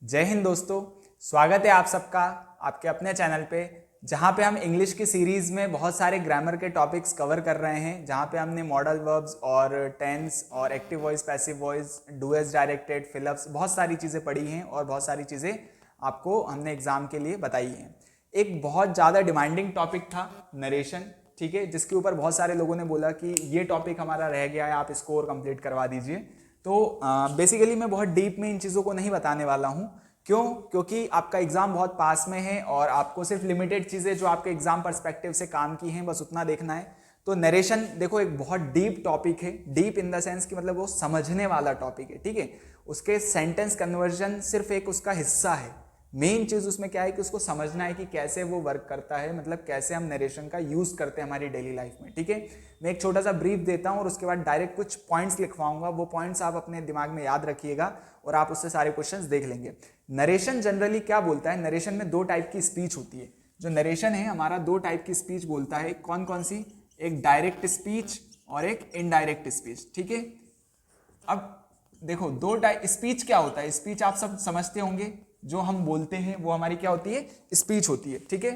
जय हिंद दोस्तों, स्वागत है आप सबका आपके अपने चैनल पे, जहाँ पे हम इंग्लिश की सीरीज़ में बहुत सारे ग्रामर के टॉपिक्स कवर कर रहे हैं। जहाँ पे हमने मॉडल वर्ब्स और टेंस और active voice, passive voice, do as directed, fill ups, बहुत सारी चीज़ें पढ़ी हैं और बहुत सारी चीज़ें आपको हमने एग्ज़ाम के लिए बताई हैं। एक बहुत ज़्यादा डिमांडिंग टॉपिक था नरेशन, ठीक है, जिसके ऊपर बहुत सारे लोगों ने बोला कि ये टॉपिक हमारा रह गया है, आप इसको और कंप्लीट करवा दीजिए। तो बेसिकली मैं बहुत डीप में इन चीज़ों को नहीं बताने वाला हूँ। क्यों? क्योंकि आपका एग्ज़ाम बहुत पास में है और आपको सिर्फ लिमिटेड चीज़ें जो आपके एग्ज़ाम पर्सपेक्टिव से काम की हैं बस उतना देखना है। तो नरेशन देखो एक बहुत डीप टॉपिक है, डीप इन द सेंस कि मतलब वो समझने वाला टॉपिक है, ठीक है। उसके सेंटेंस कन्वर्जन सिर्फ एक उसका हिस्सा है। मेन चीज़ उसमें क्या है कि उसको समझना है कि कैसे वो वर्क करता है, मतलब कैसे हम नरेशन का यूज़ करते हैं हमारी डेली लाइफ में, ठीक है। मैं एक छोटा सा ब्रीफ देता हूँ और उसके बाद डायरेक्ट कुछ पॉइंट्स लिखवाऊंगा। वो पॉइंट्स आप अपने दिमाग में याद रखिएगा और आप उससे सारे क्वेश्चंस देख लेंगे। नरेशन जनरली क्या बोलता है? नरेशन में दो टाइप की स्पीच होती है। जो नरेशन है हमारा दो टाइप की स्पीच बोलता है। कौन कौन सी? एक डायरेक्ट स्पीच और एक इनडायरेक्ट स्पीच, ठीक है। अब देखो दो टाइप स्पीच क्या होता है? स्पीच आप सब समझते होंगे, जो हम बोलते हैं वो हमारी क्या होती है? स्पीच होती है, ठीक है।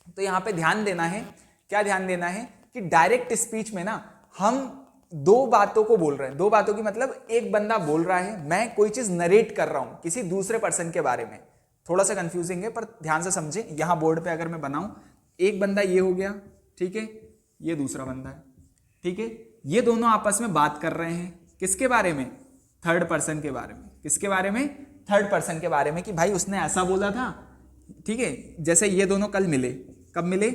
तो यहां पे ध्यान देना है, क्या ध्यान देना है कि डायरेक्ट स्पीच में ना हम दो बातों को बोल रहे हैं। दो बातों की मतलब एक बंदा बोल रहा है, मैं कोई चीज नरेट कर रहा हूं किसी दूसरे पर्सन के बारे में। थोड़ा सा कंफ्यूजिंग है पर ध्यान से समझे। यहां बोर्ड पे अगर मैं बनाऊं, एक बंदा ये हो गया, ठीक है, ये दूसरा बंदा है, ठीक है। ये दोनों आपस में बात कर रहे हैं किसके बारे में? थर्ड पर्सन के बारे में। किसके बारे में? थर्ड पर्सन के बारे में, कि भाई उसने ऐसा बोला था, ठीक है। जैसे ये दोनों कल मिले, कब मिले?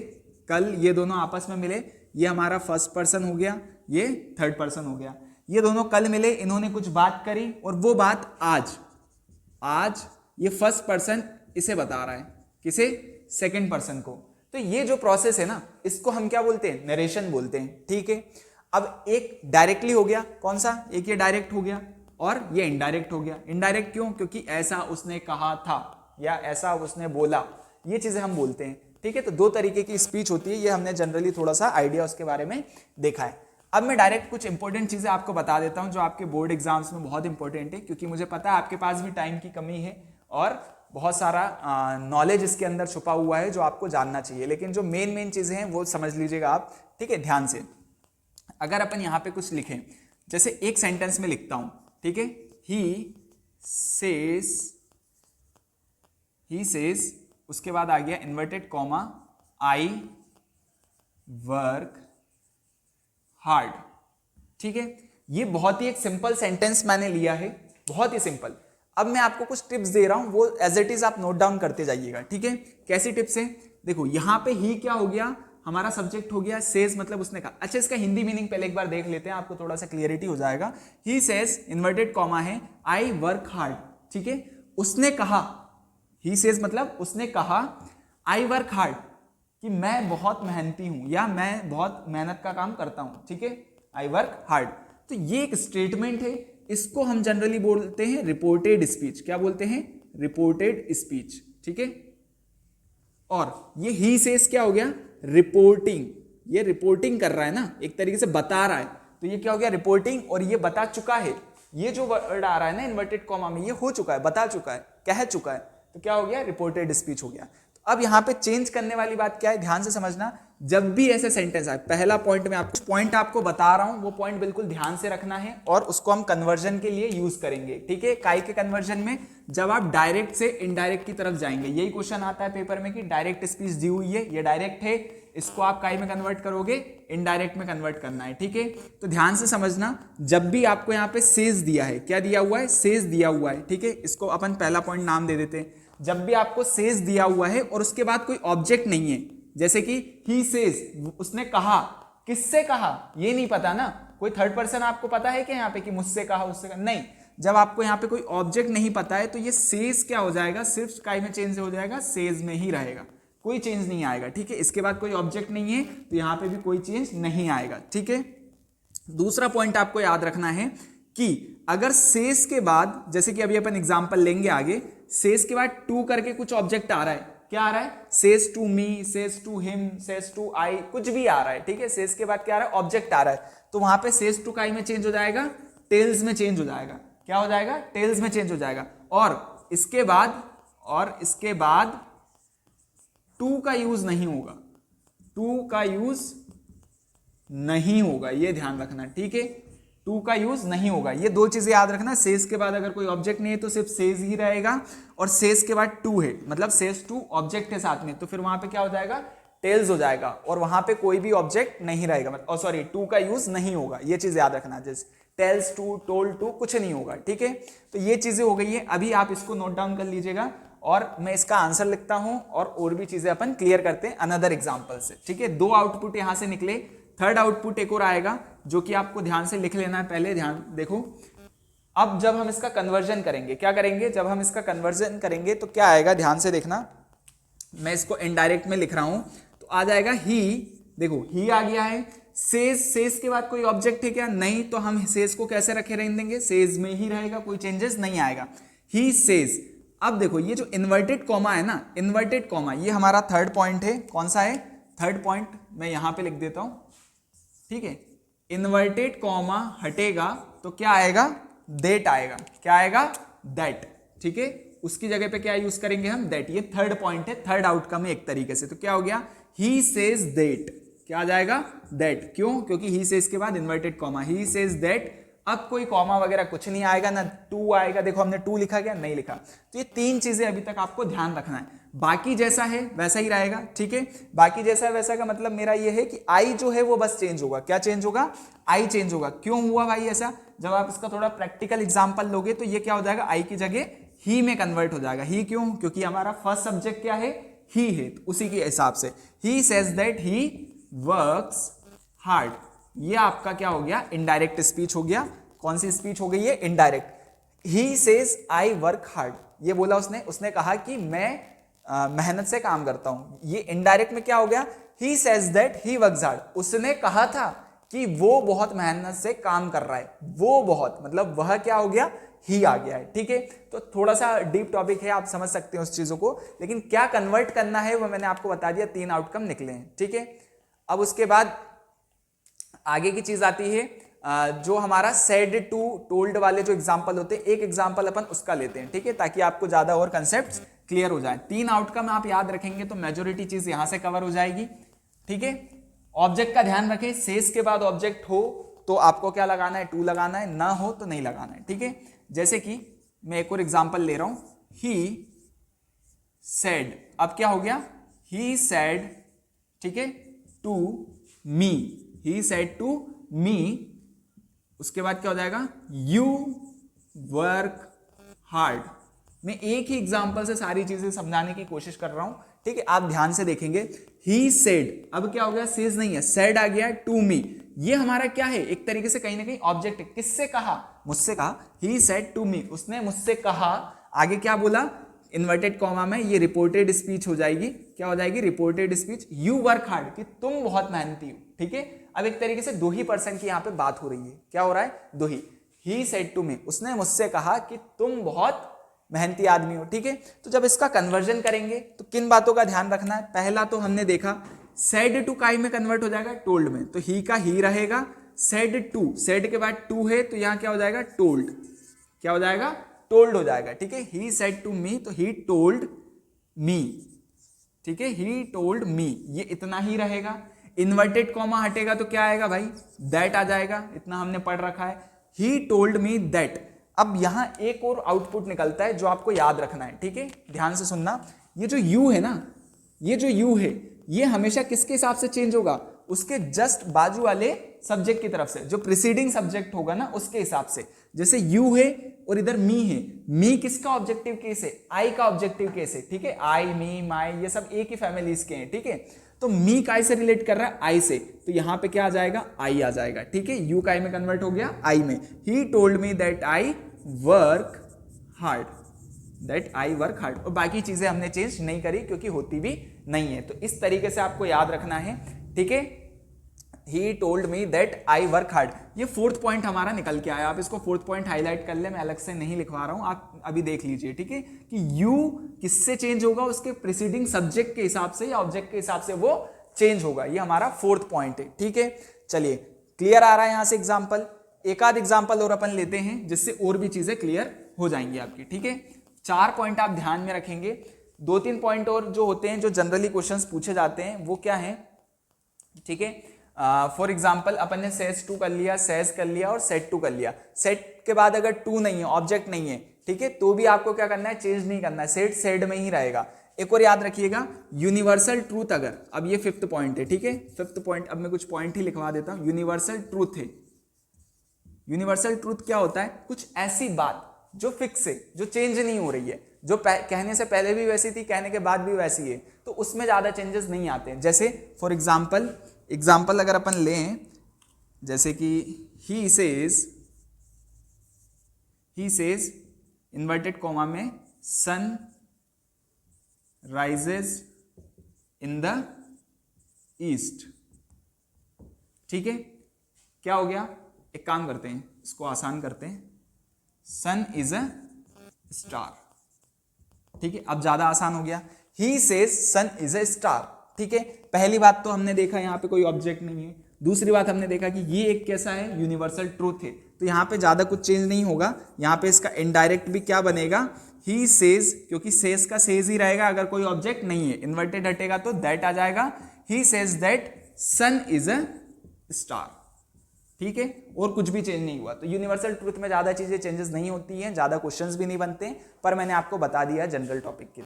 कल ये दोनों आपस में मिले। ये हमारा फर्स्ट पर्सन हो गया, ये थर्ड पर्सन हो गया। ये दोनों कल मिले, इन्होंने कुछ बात करी और वो बात आज ये फर्स्ट पर्सन इसे बता रहा है, किसे? सेकंड पर्सन को। तो ये जो प्रोसेस है ना, इसको हम क्या बोलते हैं? नरेशन बोलते हैं, ठीक है। अब एक डायरेक्टली हो गया, कौन सा? एक ये डायरेक्ट हो गया और ये इनडायरेक्ट हो गया। इनडायरेक्ट क्यों? क्योंकि ऐसा उसने कहा था या ऐसा उसने बोला, ये चीजें हम बोलते हैं, ठीक है। तो दो तरीके की स्पीच होती है, ये हमने जनरली थोड़ा सा आइडिया उसके बारे में देखा है। अब मैं डायरेक्ट कुछ इंपॉर्टेंट चीजें आपको बता देता हूं जो आपके बोर्ड एग्जाम्स में बहुत इंपॉर्टेंट है, क्योंकि मुझे पता है आपके पास भी टाइम की कमी है और बहुत सारा नॉलेज इसके अंदर छुपा हुआ है जो आपको जानना चाहिए। लेकिन जो मेन चीजें हैं वो समझ लीजिएगा आप, ठीक है, ध्यान से। अगर अपन यहां पे कुछ लिखें, जैसे एक सेंटेंस में लिखता हूं, ठीक है, ही सेज, उसके बाद आ गया inverted comma, I work hard, ठीक है। ये बहुत ही एक सिंपल सेंटेंस मैंने लिया है, बहुत ही सिंपल। अब मैं आपको कुछ टिप्स दे रहा हूं, वो एज इट इज आप नोट डाउन करते जाइएगा, ठीक है। कैसी टिप्स है? देखो यहां पे ही क्या हो गया? हमारा सब्जेक्ट हो गया। सेज मतलब उसने कहा। अच्छा, इसका हिंदी मीनिंग पहले एक बार देख लेते हैं, आपको थोड़ा सा क्लियरिटी हो जाएगा। ही सेज, इन्वर्टेड कॉमा है, आई वर्क हार्ड, ठीक है। उसने कहा, ही सेज मतलब उसने कहा, आई वर्क हार्ड कि मैं बहुत मेहनती हूं या मैं बहुत मेहनत का काम करता हूं, ठीक है, आई वर्क हार्ड। तो ये एक स्टेटमेंट है, इसको हम जनरली बोलते हैं रिपोर्टेड स्पीच। क्या बोलते हैं? रिपोर्टेड स्पीच, ठीक है। और ये ही सेज क्या हो गया? रिपोर्टिंग। ये रिपोर्टिंग कर रहा है ना, एक तरीके से बता रहा है, तो ये क्या हो गया? रिपोर्टिंग। और ये बता चुका है, ये जो वर्ड आ रहा है ना इन्वर्टेड कॉमा में, ये हो चुका है, बता चुका है, कह चुका है, तो क्या हो गया? रिपोर्टेड स्पीच हो गया। तो अब यहां पे चेंज करने वाली बात क्या है? ध्यान से समझना। जब भी ऐसे सेंटेंस आए, पहला पॉइंट में आपको पॉइंट आपको बता रहा हूं, वो पॉइंट बिल्कुल ध्यान से रखना है और उसको हम कन्वर्जन के लिए यूज करेंगे, ठीक है। काय के कन्वर्जन में? जब आप डायरेक्ट से इनडायरेक्ट की तरफ जाएंगे। यही क्वेश्चन आता है पेपर में कि डायरेक्ट स्पीच दी हुई है, ये डायरेक्ट है, इसको आप काय में कन्वर्ट करोगे? इनडायरेक्ट में कन्वर्ट करना है, ठीक है। तो ध्यान से समझना, जब भी आपको यहाँ पे सेज दिया है, क्या दिया हुआ है? सेज दिया हुआ है, ठीक है। इसको अपन पहला पॉइंट नाम दे देते हैं। जब भी आपको सेज दिया हुआ है और उसके बाद कोई ऑब्जेक्ट नहीं है, जैसे कि ही सेज, उसने कहा, किससे कहा ये नहीं पता ना, कोई थर्ड पर्सन आपको पता है कि यहाँ पे कि मुझसे कहा, उससे कहा? नहीं। जब आपको यहाँ पे कोई ऑब्जेक्ट नहीं पता है तो ये सेज क्या हो जाएगा? सिर्फ काय में चेंज हो जाएगा, सेज में ही रहेगा, कोई चेंज नहीं आएगा, ठीक है। इसके बाद कोई ऑब्जेक्ट नहीं है तो यहाँ पे भी कोई चेंज नहीं आएगा, ठीक है। दूसरा पॉइंट आपको याद रखना है कि अगर सेज के बाद, जैसे कि अभी अपन एग्जांपल लेंगे आगे, सेज के बाद टू करके कुछ ऑब्जेक्ट आ रहा है, क्या आ रहा है? Says to me, says to him, says to I, कुछ भी आ रहा है, ठीक है। सेज के बाद क्या आ रहा है? ऑब्जेक्ट आ रहा है, तो वहां पे सेज टू काई में चेंज हो जाएगा, टेल्स में चेंज हो जाएगा। क्या हो जाएगा? टेल्स में चेंज हो जाएगा। और इसके बाद टू का यूज नहीं होगा, टू का यूज नहीं होगा, ये ध्यान रखना, ठीक है। टू का यूज नहीं होगा, ये दो चीजें याद रखना। सेज के बाद अगर कोई ऑब्जेक्ट नहीं है तो सिर्फ सेज ही रहेगा, और सेज के बाद टू है, मतलब सेज टू ऑब्जेक्ट है साथ में, तो फिर वहां पे क्या हो जाएगा, टेल्स हो जाएगा, और वहां पे कोई भी ऑब्जेक्ट नहीं रहेगा, मतलब सॉरी टू का यूज नहीं होगा, ये चीज याद रखना। जैसे टेल्स टू, टोल्ड टू, कुछ नहीं होगा, ठीक है। तो ये चीजें हो गई है, अभी आप इसको नोट डाउन कर लीजिएगा और मैं इसका आंसर लिखता हूं और भी चीजें अपन क्लियर करते हैं अनदर एग्जांपल से, ठीक है। दो आउटपुट यहां से निकले, थर्ड आउटपुट एक और आएगा जो कि आपको ध्यान से लिख लेना है। पहले ध्यान देखो, अब जब हम इसका कन्वर्जन करेंगे, क्या करेंगे, जब हम इसका कन्वर्जन करेंगे तो क्या आएगा, ध्यान से देखना। मैं इसको इनडायरेक्ट में लिख रहा हूं तो आ जाएगा ही, देखो ही आ गया है। सेज, सेज के बाद कोई ऑब्जेक्ट है क्या, नहीं, तो हम सेज को कैसे रखे रहने देंगे, सेज में ही रहेगा, कोई चेंजेस नहीं आएगा, ही सेज। अब देखो ये जो इन्वर्टेड कॉमा है ना, इन्वर्टेड कॉमा, ये हमारा थर्ड पॉइंट है। कौन सा है, थर्ड पॉइंट, मैं यहां पे लिख देता हूं, ठीक है। इन्वर्टेड कॉमा हटेगा तो क्या आएगा, दैट आएगा, क्या आएगा, दैट, ठीक है। उसकी जगह पे क्या यूज करेंगे हम, दैट। ये थर्ड पॉइंट है, थर्ड आउटकम है एक तरीके से। तो क्या हो गया, ही सेज दैट, क्या आ जाएगा, दैट। क्यों, क्योंकि ही सेज के बाद inverted comma, he says that. अब कोई कॉमा वगैरह कुछ नहीं आएगा, ना टू आएगा, देखो हमने टू लिखा क्या, नहीं लिखा। तो ये तीन चीजें अभी तक आपको ध्यान रखना है, बाकी जैसा है वैसा ही रहेगा, ठीक है। बाकी जैसा है वैसा का मतलब मेरा ये है कि आई जो है वो बस चेंज होगा, क्या चेंज होगा, आई चेंज होगा। क्यों हुआ भाई ऐसा, जब आप इसका थोड़ा प्रैक्टिकल एग्जांपल लोगे तो ये क्या हो जाएगा, आई की जगह ही में कन्वर्ट हो जाएगा। ही क्यों, क्योंकि हमारा फर्स्ट सब्जेक्ट क्या है, ही है, तो उसी के हिसाब से ही says that he works hard. ये आपका क्या हो गया, इनडायरेक्ट स्पीच हो गया। कौन सी स्पीच हो गई है, indirect. He says I work hard, ये बोला उसने कहा कि मैं मेहनत से काम करता हूं। ये इनडायरेक्ट में क्या हो गया, he says that he works hard, उसने कहा था कि वो बहुत मेहनत से काम कर रहा है, वो बहुत, मतलब वह क्या हो गया, ही आ गया है, ठीक है। तो थोड़ा सा डीप टॉपिक है, आप समझ सकते हैं उस चीजों को, लेकिन क्या कन्वर्ट करना है वो मैंने आपको बता दिया, तीन आउटकम निकले हैं, ठीक है। अब उसके बाद आगे की चीज आती है जो हमारा सेड टू टोल्ड वाले जो एग्जांपल होते हैं, एक एग्जांपल अपन उसका लेते हैं, ठीक है, ताकि आपको ज्यादा और कंसेप्ट्स क्लियर हो जाए। तीन आउटकम आप याद रखेंगे तो मेजोरिटी चीज यहां से कवर हो जाएगी, ठीक है। ऑब्जेक्ट का ध्यान रखें, सेज के बाद ऑब्जेक्ट हो तो आपको क्या लगाना है, टू लगाना है, ना हो तो नहीं लगाना है, ठीक है। जैसे कि मैं एक और एग्जांपल ले रहा हूं, ही सेड, अब क्या हो गया, ही सेड, ठीक है, to me, he said to me. उसके बाद क्या हो जाएगा, यू वर्क हार्ड। मैं एक ही एग्जांपल से सारी चीजें समझाने की कोशिश कर रहा हूं, ठीक है, आप ध्यान से देखेंगे। ही सेड, अब क्या हो गया, सेज नहीं है, सेड आ गया टू मी। ये हमारा क्या है, एक तरीके से कहीं ना कहीं ऑब्जेक्ट है। किससे कहा, मुझसे कहा, ही सेड टू मी, उसने मुझसे कहा। आगे क्या बोला, इन्वर्टेड कॉमा में, ये रिपोर्टेड स्पीच हो जाएगी, क्या हो जाएगी, reported speech. You work hard, कि तुम बहुत मेहनती हो, ठीक है। अब एक तरीके से दो ही पर्सन की यहाँ पे बात हो रही है, क्या हो रहा है, दो ही। ही सेड टू मी, उसने मुझसे कहा कि तुम बहुत मेहनती आदमी हो, ठीक है। तो जब इसका कन्वर्जन करेंगे तो किन बातों का ध्यान रखना है, पहला तो हमने देखा सेड टू काई में कन्वर्ट हो जाएगा, टोल्ड में, तो ही का ही रहेगा। सेड टू, सेड के बाद टू है तो यहाँ क्या हो जाएगा, टोल्ड, क्या हो जाएगा, टोल्ड हो जाएगा, ठीक है। ही सेड टू मी, तो ही टोल्ड मी, ठीक है, ही टोल्ड मी, ये इतना ही रहेगा। इन्वर्टेड कॉमा हटेगा तो क्या आएगा भाई, दैट आ जाएगा, इतना हमने पढ़ रखा है, ही टोल्ड मी दैट। अब यहां एक और आउटपुट निकलता है जो आपको याद रखना है, ठीक है, ध्यान से सुनना। ये जो यू है ना, ये जो यू है, ये हमेशा किसके हिसाब से चेंज होगा, उसके जस्ट बाजू वाले सब्जेक्ट की तरफ से, जो प्रीसीडिंग सब्जेक्ट होगा ना उसके हिसाब से। जैसे यू है और इधर मी है, मी किसका ऑब्जेक्टिव केस है, आई का ऑब्जेक्टिव केस है, ठीक है। आई, मी, माई, ये सब एक ही फैमिलीज के हैं, ठीक है। तो मी काय से रिलेट कर रहा है, आई से, तो यहां पे क्या आ जाएगा, आई आ जाएगा, ठीक है। यू काय में कन्वर्ट हो गया आई में। He told me that I work hard, that I work hard, और बाकी चीजें हमने चेंज नहीं करी क्योंकि होती भी नहीं है। तो इस तरीके से आपको याद रखना है, ठीक है। He told me that I work hard, ये फोर्थ पॉइंट हमारा निकल के आया। आप इसको फोर्थ पॉइंट हाईलाइट कर ले, मैं अलग से नहीं लिखवा रहा हूं, आप अभी देख लीजिए, ठीक है, कि यू किससे चेंज होगा, उसके प्रीसीडिंग सब्जेक्ट के हिसाब से या ऑब्जेक्ट के हिसाब से वो चेंज होगा। ये हमारा फोर्थ पॉइंट है, ठीक है। चलिए, क्लियर आ रहा है यहां से एग्जाम्पल। एक आध एग्जाम्पल और अपन लेते हैं जिससे और भी चीजें क्लियर हो जाएंगी आपकी, ठीक है। 4 पॉइंट आप ध्यान में रखेंगे। 2-3 पॉइंट और जो होते हैं जो जनरली क्वेश्चंस पूछे जाते हैं वो क्या है, ठीक है। फॉर एग्जाम्पल अपन ने सेज टू कर लिया, सेज कर लिया और सेट टू कर लिया। सेट के बाद अगर टू नहीं है, ऑब्जेक्ट नहीं है, ठीक है, तो भी आपको क्या करना है, चेंज नहीं करना है, सेट सेड में ही रहेगा। एक और याद रखिएगा, यूनिवर्सल ट्रूथ अगर, अब ये 5th पॉइंट है, ठीक है, 5th पॉइंट, अब मैं कुछ पॉइंट ही लिखवा देता हूं। यूनिवर्सल ट्रूथ है, यूनिवर्सल ट्रूथ क्या होता है, कुछ ऐसी बात जो फिक्स है, जो चेंज नहीं हो रही है, जो कहने से पहले भी वैसी थी, कहने के बाद भी वैसी है, तो उसमें ज्यादा चेंजेस नहीं आते हैं। जैसे फॉर एग्जाम्पल अगर अपन लें, जैसे कि ही सेज इन्वर्टेड कॉमा में sun rises in the east, ठीक है, क्या हो गया, एक काम करते हैं, इसको आसान करते हैं, सन इज अ स्टार, ठीक है, अब ज्यादा आसान हो गया। He says sun is a star, ठीक है। पहली बात तो हमने देखा यहाँ पे कोई ऑब्जेक्ट नहीं है, दूसरी बात हमने देखा कि ये एक कैसा है, यूनिवर्सल ट्रूथ है, तो यहाँ पे ज्यादा कुछ चेंज नहीं होगा। यहाँ पे इसका इनडायरेक्ट भी क्या बनेगा, ही सेज, क्योंकि सेज का सेज ही रहेगा अगर कोई ऑब्जेक्ट नहीं है, इन्वर्टेड हटेगा तो दैट आ जाएगा। He says that sun is a star, ठीक है, और कुछ भी चेंज नहीं हुआ। तो यूनिवर्सल ट्रूथ में ज्यादा चीजें चेंजेस नहीं होती हैं, ज्यादा क्वेश्चंस भी नहीं बनते, पर मैंने आपको बता दिया जनरल टॉपिक के,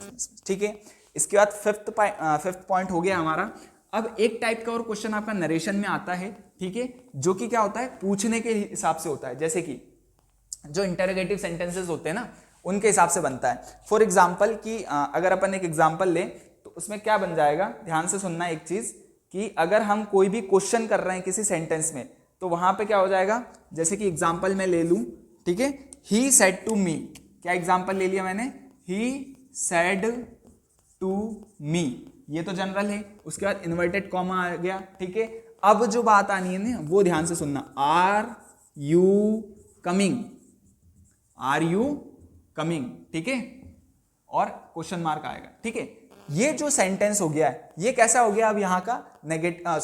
ठीक है। इसके बाद 5th पॉइंट हो गया हमारा। अब एक टाइप का और क्वेश्चन आपका नरेशन में आता है, ठीक है, जो कि क्या होता है, पूछने के हिसाब से होता है, जैसे कि जो इंटरोगेटिव सेंटेंसेस होते हैं ना, उनके हिसाब से बनता है। फॉर एग्जाम्पल कि अगर अपन एक एग्जाम्पल लें तो उसमें क्या बन जाएगा, ध्यान से सुनना एक चीज, कि अगर हम कोई भी क्वेश्चन कर रहे हैं किसी सेंटेंस में, तो वहां पे क्या हो जाएगा, जैसे कि एग्जाम्पल मैं ले लूं, ठीक है, ही सेड टू मी, क्या एग्जाम्पल ले लिया मैंने, ही सेड टू मी, ये तो जनरल है। उसके बाद इन्वर्टेड कॉमा आ गया, ठीक है। अब जो बात आनी है ना, वो ध्यान से सुनना, are you coming, are you coming, ठीक है, और क्वेश्चन मार्क आएगा, ठीक है। ये जो सेंटेंस हो गया है, ये कैसा हो गया, अब यहाँ का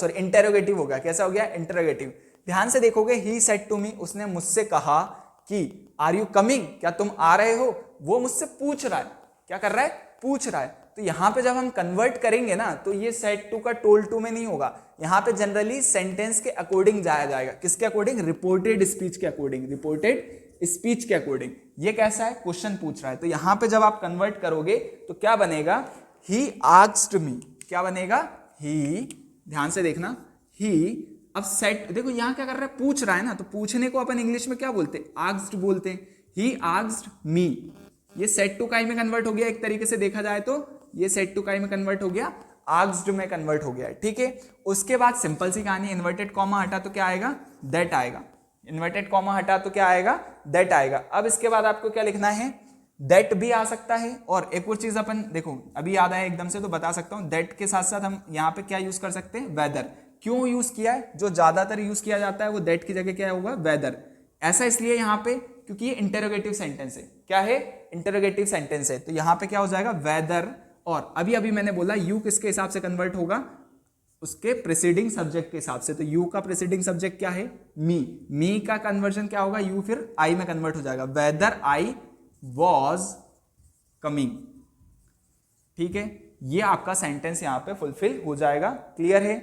इंटेरोगेटिव हो गया, कैसा हो गया, इंटेरोगेटिव। ध्यान से देखोगे, ही सेड टू मी, उसने मुझसे कहा कि आर यू कमिंग, क्या तुम आ रहे हो, वो मुझसे पूछ रहा है, क्या कर रहा है, पूछ रहा है। तो यहाँ पे जब हम कन्वर्ट करेंगे ना, तो ये सेड टू का टोल्ड टू में नहीं होगा, यहाँ पे जनरली सेंटेंस के अकॉर्डिंग जाया जाएगा, किसके अकॉर्डिंग, रिपोर्टेड स्पीच के अकॉर्डिंग, रिपोर्टेड स्पीच के अकॉर्डिंग। ये कैसा है, क्वेश्चन पूछ रहा है, तो यहाँ पे जब आप कन्वर्ट करोगे तो क्या बनेगा, ही आस्क्ड मी, क्या बनेगा, ही, ध्यान से देखना, ही, अब सेट, देखो यहाँ क्या कर रहा है, पूछ रहा है ना, तो पूछने को अपन इंग्लिश में क्या बोलते हैं, आस्क्ड बोलते हैं। ही आस्क्ड मी, ये सेट टू काई में कन्वर्ट हो गया, एक तरीके से देखा जाए तो ये सेट टू काई में कन्वर्ट हो गया, आस्क्ड में कन्वर्ट हो गया, ठीक है। उसके बाद सिंपल सी कहानी, इन्वर्टेड कॉमा हटा तो क्या आएगा, दैट आएगा, इन्वर्टेड कॉमा हटा तो क्या आएगा, दैट आएगा। अब इसके बाद आपको क्या लिखना है, दैट भी आ सकता है, और एक और चीज अपन देखो, अभी याद आया एकदम से तो बता सकता हूं, दैट के साथ साथ हम यहाँ पे क्या यूज कर सकते हैं, वेदर। क्यों यूज किया है, जो ज्यादातर यूज किया जाता है वो दैट की जगह क्या होगा, वेदर। ऐसा इसलिए यहाँ पे क्योंकि ये इंटरोगेटिव सेंटेंस है, क्या है, इंटरोगेटिव सेंटेंस है, तो यहाँ पे क्या हो जाएगा, वेदर। और अभी अभी मैंने बोला यू किसके हिसाब से कन्वर्ट होगा, उसके प्रीसीडिंग सब्जेक्ट के हिसाब से, तो यू का प्रीसीडिंग सब्जेक्ट क्या है, मी का कन्वर्जन क्या होगा, यू फिर आई में कन्वर्ट हो जाएगा, वेदर आई वॉज कमिंग, ठीक है। ये आपका सेंटेंस यहाँ पे फुलफिल हो जाएगा, क्लियर है,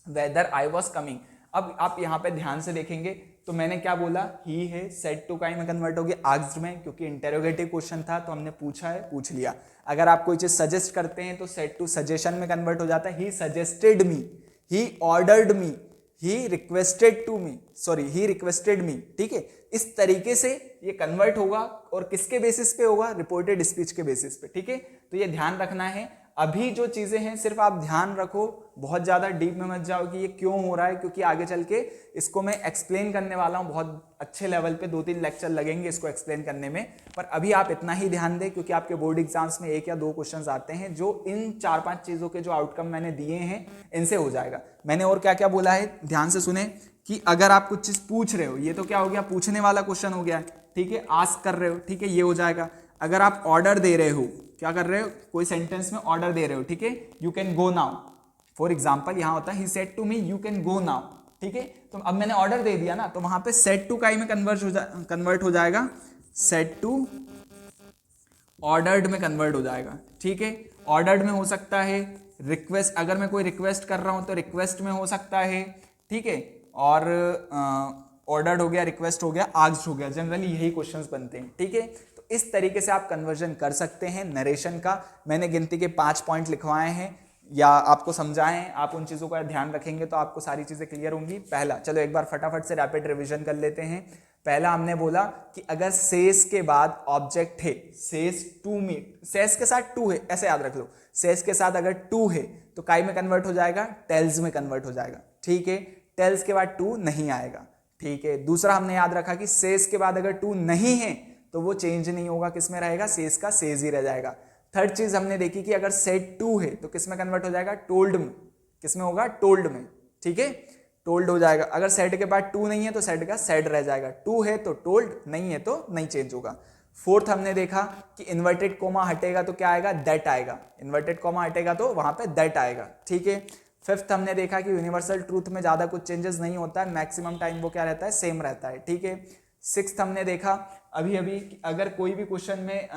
वेदर आई वॉज कमिंग। अब आप यहाँ पे ध्यान से देखेंगे तो मैंने क्या बोला, ही है, सेड टू काई में कन्वर्ट हो गया, आस्क्ड में, क्योंकि इंटेरोगेटिव क्वेश्चन था तो हमने पूछा है, पूछ लिया। अगर आप कोई चीज सजेस्ट करते हैं तो सेड टू सजेशन में कन्वर्ट हो जाता है, he suggested me, he ordered me, he requested to me, sorry he requested me, ठीक है। इस तरीके से ये कन्वर्ट होगा, और किसके बेसिस पे होगा, रिपोर्टेड स्पीच के बेसिस पे, ठीक है। तो ये ध्यान रखना है। अभी जो चीजें हैं सिर्फ आप ध्यान रखो, बहुत ज्यादा डीप में मत जाओ कि ये क्यों हो रहा है, क्योंकि आगे चल के इसको मैं एक्सप्लेन करने वाला हूँ बहुत अच्छे लेवल पे, 2-3 लेक्चर लगेंगे इसको एक्सप्लेन करने में। पर अभी आप इतना ही ध्यान दें, क्योंकि आपके बोर्ड एग्जाम्स में 1 या 2 क्वेश्चंस आते हैं जो इन 4-5 चीजों के जो आउटकम मैंने दिए हैं इनसे हो जाएगा। मैंने और क्या क्या बोला है, ध्यान से सुने, कि अगर आप कुछ चीज पूछ रहे हो, ये तो क्या हो गया, पूछने वाला क्वेश्चन हो गया, ठीक है, आस्क कर रहे हो, ठीक है, ये हो जाएगा। अगर आप ऑर्डर दे रहे हो, क्या कर रहे हो, कोई सेंटेंस में ऑर्डर दे रहे हो, ठीक है, you can go now, for example यहाँ होता है he said to me you can go now, ठीक है। तो अब मैंने ऑर्डर दे दिया ना, तो वहां पे सेड टू काई में कन्वर्ट हो जाएगा, सेड टू ऑर्डर्ड में कन्वर्ट हो जाएगा। ठीक है, ऑर्डर्ड में हो सकता है, रिक्वेस्ट, अगर मैं कोई रिक्वेस्ट कर रहा हूं तो रिक्वेस्ट में हो सकता है। ठीक है, और ऑर्डर्ड हो गया, रिक्वेस्ट हो गया, आस्क्ड हो गया, जनरली यही क्वेश्चंस बनते हैं। ठीक है, तो इस तरीके से आप कन्वर्जन कर सकते हैं नरेशन का। मैंने गिनती के 5 पॉइंट लिखवाए हैं या आपको समझाए हैं, आप उन चीज़ों का ध्यान रखेंगे तो आपको सारी चीज़ें क्लियर होंगी। पहला, चलो एक बार फटाफट से रैपिड रिवीजन कर लेते हैं। पहला हमने बोला कि अगर सेज के बाद ऑब्जेक्ट है, सेज टू मीट, सेज के साथ टू है, ऐसे याद रख लो, सेज के साथ अगर टू है तो काई में कन्वर्ट हो जाएगा, टेल्स में कन्वर्ट हो जाएगा। ठीक है, टेल्स के बाद टू नहीं आएगा। ठीक है, दूसरा हमने याद रखा कि सेज के बाद अगर टू नहीं है तो वो चेंज नहीं होगा, किस में रहेगा, सेज का सेज ही रह जाएगा। थर्ड चीज हमने देखी कि अगर सेड टू है तो किस में कन्वर्ट हो जाएगा, टोल्ड में, किस में होगा, टोल्ड में। ठीक है, टोल्ड हो जाएगा। अगर सेड के बाद टू नहीं है तो सेड का सेड रह जाएगा, टू है तो टोल्ड, नहीं है तो नहीं चेंज होगा। फोर्थ हमने देखा कि इन्वर्टेड कोमा हटेगा तो क्या आएगा, दैट आएगा, इन्वर्टेड कोमा हटेगा तो वहां पे दैट आएगा। ठीक है, फिफ्थ हमने देखा कि यूनिवर्सल ट्रूथ में ज्यादा कुछ चेंजेस नहीं होता है, मैक्सिमम टाइम वो क्या रहता है, सेम रहता है। ठीक है, सिक्स्थ हमने देखा अभी अगर कोई भी क्वेश्चन में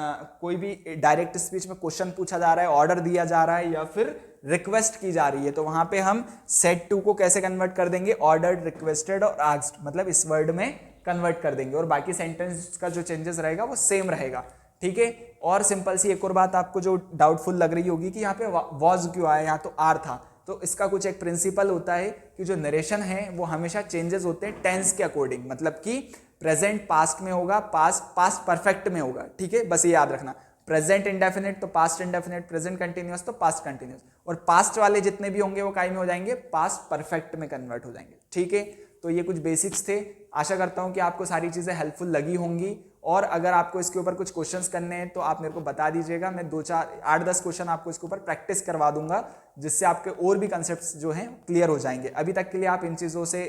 कोई भी डायरेक्ट स्पीच में क्वेश्चन पूछा जा रहा है, ऑर्डर दिया जा रहा है या फिर रिक्वेस्ट की जा रही है तो वहां पे हम सेड टू को कैसे कन्वर्ट कर देंगे, ऑर्डर्ड, रिक्वेस्टेड और आस्क्ड, मतलब इस वर्ड में कन्वर्ट कर देंगे और बाकी सेंटेंस का जो चेंजेस रहेगा वो सेम रहेगा। ठीक है, और सिंपल सी एक और बात आपको जो डाउटफुल लग रही होगी कि यहाँ पे वॉज क्यों आया, यहाँ तो आर था, तो इसका कुछ एक प्रिंसिपल होता है कि जो नरेशन है वो हमेशा चेंजेस होते हैं टेंस के अकॉर्डिंग, मतलब कि प्रेजेंट पास्ट में होगा, पास्ट परफेक्ट में होगा। ठीक है, बस ये याद रखना, प्रेजेंट इंडेफिनिट तो पास्ट इंडेफिनिट, प्रेजेंट कंटिन्यूअस तो पास्ट कंटिन्यूअस, और पास्ट वाले जितने भी होंगे वो काय में हो जाएंगे, पास्ट परफेक्ट में कन्वर्ट हो जाएंगे। ठीक है, तो ये कुछ बेसिक्स थे। आशा करता हूं कि आपको सारी चीजें हेल्पफुल लगी होंगी, और अगर आपको इसके ऊपर कुछ क्वेश्चंस करने हैं तो आप मेरे को बता दीजिएगा, मैं 8-10 क्वेश्चन आपको इसके ऊपर प्रैक्टिस करवा दूंगा, जिससे आपके और भी कंसेप्ट्स जो हैं क्लियर हो जाएंगे। अभी तक के लिए आप इन चीज़ों से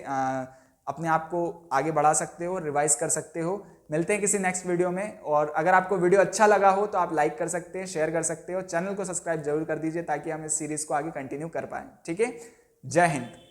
अपने आप को आगे बढ़ा सकते हो, रिवाइज कर सकते हो। मिलते हैं किसी नेक्स्ट वीडियो में, और अगर आपको वीडियो अच्छा लगा हो तो आप लाइक कर सकते हैं, शेयर कर सकते हो, चैनल को सब्सक्राइब जरूर कर दीजिए ताकि हम इस सीरीज को आगे कंटिन्यू कर पाएं। ठीक है, जय हिंद।